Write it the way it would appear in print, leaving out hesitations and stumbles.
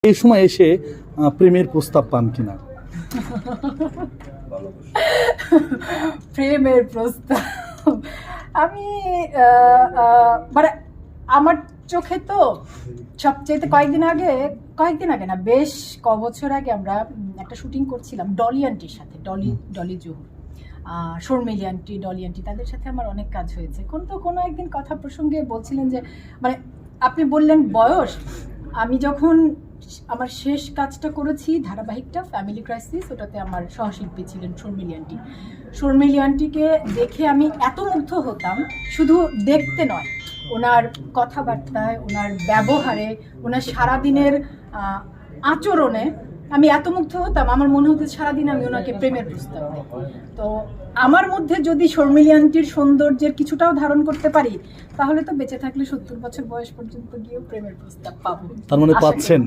এই সময় এসে প্রেমের প্রস্তাব পান কিনা? প্রেমের প্রস্তাব আমি মানে আমার চোখে তো সবচেয়ে কয়েকদিন আগে না, বেশ বছর আগে আমরা একটা শুটিং করছিলাম ডলি আন্টির সাথে, ডলি জহুর, শর্মিলি আন্টি, ডলি আন্টি, তাদের সাথে আমার অনেক কাজ হয়েছে। কোনো একদিন কথা প্রসঙ্গে বলছিলেন যে মানে আপনি বললেন বয়স, আমি যখন আমার শেষ কাজটা করেছি ধারাবাহিকটা ফ্যামিলি ক্রাইসিস, ওটাতে আমার সহশিল্পী ছিলেন শর্মিলি আন্টিকে দেখে আমি এত মুগ্ধ হতাম, শুধু দেখতে নয়, ওনার কথাবার্তায়, ওনার ব্যবহারে, ওনার সারাদিনের আচরণে আমি এত মুগ্ধ হতাম, আমার মনে হতো সারাদিন আমি ওনাকে প্রেমের প্রস্তাব দিই। তো আমার মধ্যে যদি শর্মিলি আন্টির সৌন্দর্যের কিছুটাও ধারণ করতে পারি, তাহলে তো বেঁচে থাকলে 70 বছর বয়স পর্যন্ত গিয়েও প্রেমের প্রস্তাব পাবো। তার মানে পাচ্ছেন?